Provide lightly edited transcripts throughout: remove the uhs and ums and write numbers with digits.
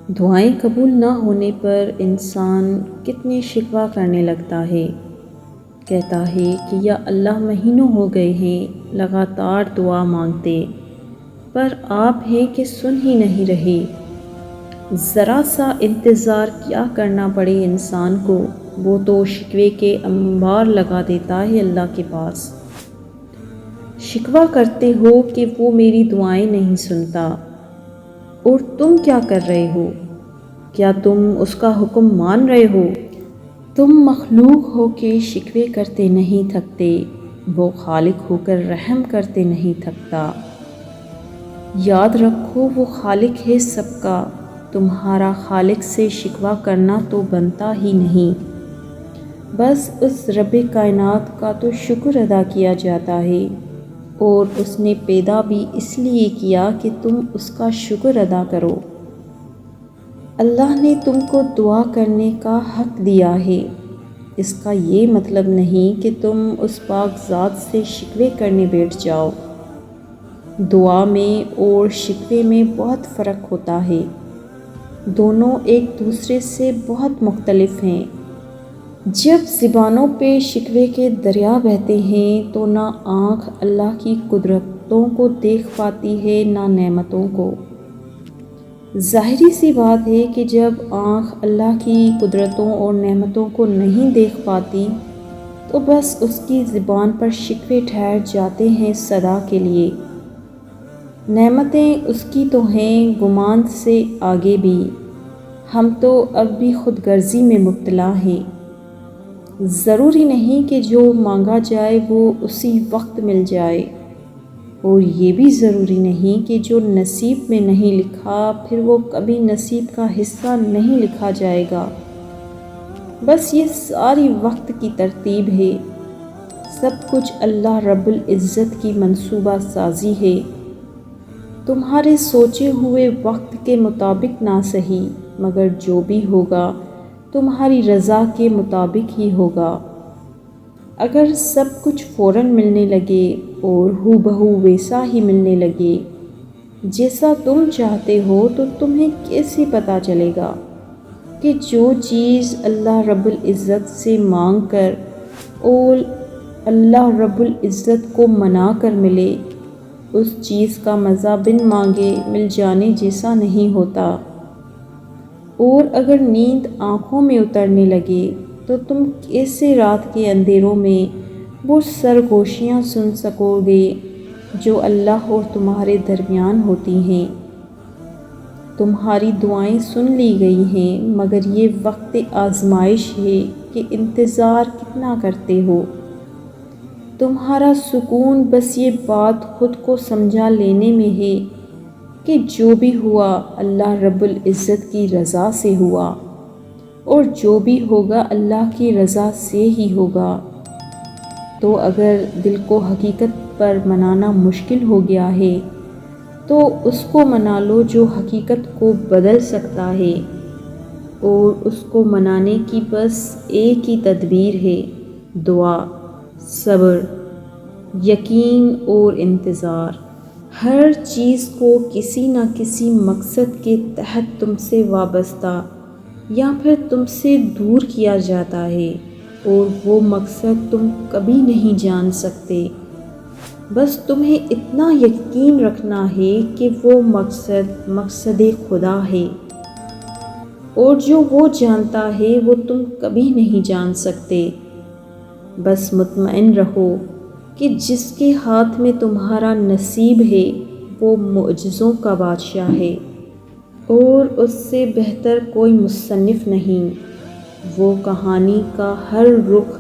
دعائیں قبول نہ ہونے پر انسان کتنے شکوہ کرنے لگتا ہے۔ کہتا ہے کہ یا اللہ مہینوں ہو گئے ہیں لگاتار دعا مانگتے، پر آپ ہیں کہ سن ہی نہیں رہے۔ ذرا سا انتظار کیا کرنا پڑے انسان کو، وہ تو شکوے کے انبار لگا دیتا ہے اللہ کے پاس۔ شکوہ کرتے ہو کہ وہ میری دعائیں نہیں سنتا، اور تم کیا کر رہے ہو؟ کیا تم اس کا حکم مان رہے ہو؟ تم مخلوق ہو کے شکوے کرتے نہیں تھکتے، وہ خالق ہو کر رحم کرتے نہیں تھکتا۔ یاد رکھو وہ خالق ہے سب کا، تمہارا خالق سے شکوہ کرنا تو بنتا ہی نہیں۔ بس اس رب کائنات کا تو شکر ادا کیا جاتا ہے، اور اس نے پیدا بھی اس لیے کیا کہ تم اس کا شکر ادا کرو۔ اللہ نے تم کو دعا کرنے کا حق دیا ہے، اس کا یہ مطلب نہیں کہ تم اس پاک ذات سے شکوے کرنے بیٹھ جاؤ۔ دعا میں اور شکوے میں بہت فرق ہوتا ہے، دونوں ایک دوسرے سے بہت مختلف ہیں۔ جب زبانوں پہ شکوے کے دریا بہتے ہیں تو نہ آنکھ اللہ کی قدرتوں کو دیکھ پاتی ہے نہ نعمتوں کو۔ ظاہری سی بات ہے کہ جب آنکھ اللہ کی قدرتوں اور نعمتوں کو نہیں دیکھ پاتی تو بس اس کی زبان پر شکوے ٹھہر جاتے ہیں صدا کے لیے۔ نعمتیں اس کی تو ہیں گمان سے آگے بھی، ہم تو اب بھی خود غرضی میں مبتلا ہیں۔ ضروری نہیں کہ جو مانگا جائے وہ اسی وقت مل جائے، اور یہ بھی ضروری نہیں کہ جو نصیب میں نہیں لکھا پھر وہ کبھی نصیب کا حصہ نہیں لکھا جائے گا۔ بس یہ ساری وقت کی ترتیب ہے، سب کچھ اللہ رب العزت کی منصوبہ سازی ہے۔ تمہارے سوچے ہوئے وقت کے مطابق نہ صحیح، مگر جو بھی ہوگا تمہاری رضا کے مطابق ہی ہوگا۔ اگر سب کچھ فوراً ملنے لگے اور ہو بہو ویسا ہی ملنے لگے جیسا تم چاہتے ہو تو تمہیں کیسے پتہ چلے گا کہ جو چیز اللہ رب العزت سے مانگ کر اور اللہ رب العزت کو منا کر ملے، اس چیز کا مزہ بن مانگے مل جانے جیسا نہیں ہوتا۔ اور اگر نیند آنکھوں میں اترنے لگے تو تم کیسے رات کے اندھیروں میں وہ سرگوشیاں سن سکو گے جو اللہ اور تمہارے درمیان ہوتی ہیں؟ تمہاری دعائیں سن لی گئی ہیں، مگر یہ وقت آزمائش ہے کہ انتظار کتنا کرتے ہو۔ تمہارا سکون بس یہ بات خود کو سمجھا لینے میں ہے کہ جو بھی ہوا اللہ رب العزت کی رضا سے ہوا، اور جو بھی ہوگا اللہ کی رضا سے ہی ہوگا۔ تو اگر دل کو حقیقت پر منانا مشکل ہو گیا ہے تو اس کو منا لو جو حقیقت کو بدل سکتا ہے، اور اس کو منانے کی بس ایک ہی تدبیر ہے: دعا، صبر، یقین اور انتظار۔ ہر چیز کو کسی نہ کسی مقصد کے تحت تم سے وابستہ یا پھر تم سے دور کیا جاتا ہے، اور وہ مقصد تم کبھی نہیں جان سکتے۔ بس تمہیں اتنا یقین رکھنا ہے کہ وہ مقصد خدا ہے، اور جو وہ جانتا ہے وہ تم کبھی نہیں جان سکتے۔ بس مطمئن رہو کہ جس کے ہاتھ میں تمہارا نصیب ہے وہ معجزوں کا بادشاہ ہے، اور اس سے بہتر کوئی مصنف نہیں۔ وہ کہانی کا ہر رخ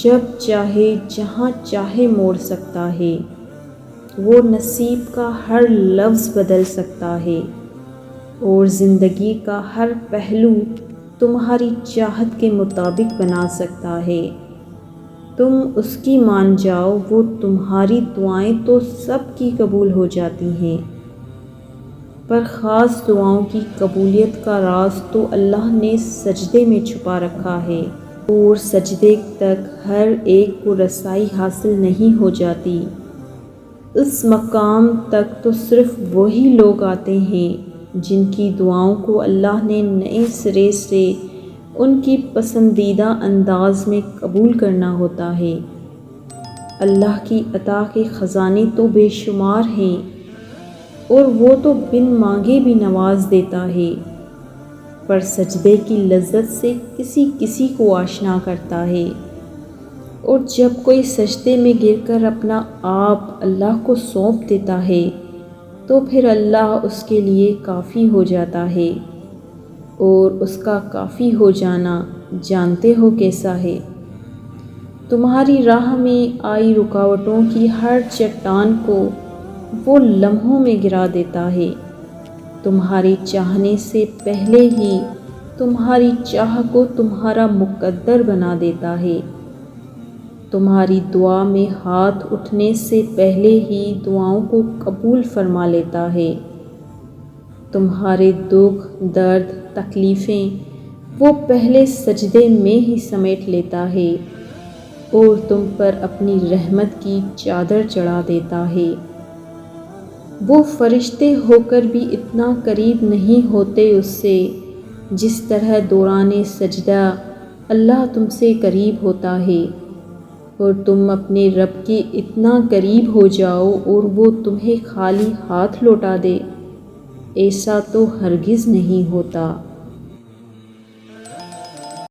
جب چاہے جہاں چاہے موڑ سکتا ہے، وہ نصیب کا ہر لفظ بدل سکتا ہے، اور زندگی کا ہر پہلو تمہاری چاہت کے مطابق بنا سکتا ہے۔ تم اس کی مان جاؤ، وہ تمہاری دعائیں تو سب کی قبول ہو جاتی ہیں، پر خاص دعاؤں کی قبولیت کا راز تو اللہ نے سجدے میں چھپا رکھا ہے، اور سجدے تک ہر ایک کو رسائی حاصل نہیں ہو جاتی۔ اس مقام تک تو صرف وہی لوگ آتے ہیں جن کی دعاؤں کو اللہ نے نئے سرے سے ان کی پسندیدہ انداز میں قبول کرنا ہوتا ہے۔ اللہ کی عطا کے خزانے تو بے شمار ہیں، اور وہ تو بن مانگے بھی نواز دیتا ہے، پر سجدے کی لذت سے کسی کسی کو آشنا کرتا ہے، اور جب کوئی سجدے میں گر کر اپنا آپ اللہ کو سونپ دیتا ہے تو پھر اللہ اس کے لیے کافی ہو جاتا ہے، اور اس کا کافی ہو جانا جانتے ہو کیسا ہے؟ تمہاری راہ میں آئی رکاوٹوں کی ہر چٹان کو وہ لمحوں میں گرا دیتا ہے، تمہارے چاہنے سے پہلے ہی تمہاری چاہ کو تمہارا مقدر بنا دیتا ہے، تمہاری دعا میں ہاتھ اٹھنے سے پہلے ہی دعاؤں کو قبول فرما لیتا ہے، تمہارے دکھ، درد، تکلیفیں وہ پہلے سجدے میں ہی سمیٹ لیتا ہے، اور تم پر اپنی رحمت کی چادر چڑھا دیتا ہے۔ وہ فرشتے ہو کر بھی اتنا قریب نہیں ہوتے اس سے جس طرح دوران سجدہ اللہ تم سے قریب ہوتا ہے، اور تم اپنے رب کے اتنا قریب ہو جاؤ اور وہ تمہیں خالی ہاتھ لوٹا دے، ایسا تو ہرگز نہیں ہوتا۔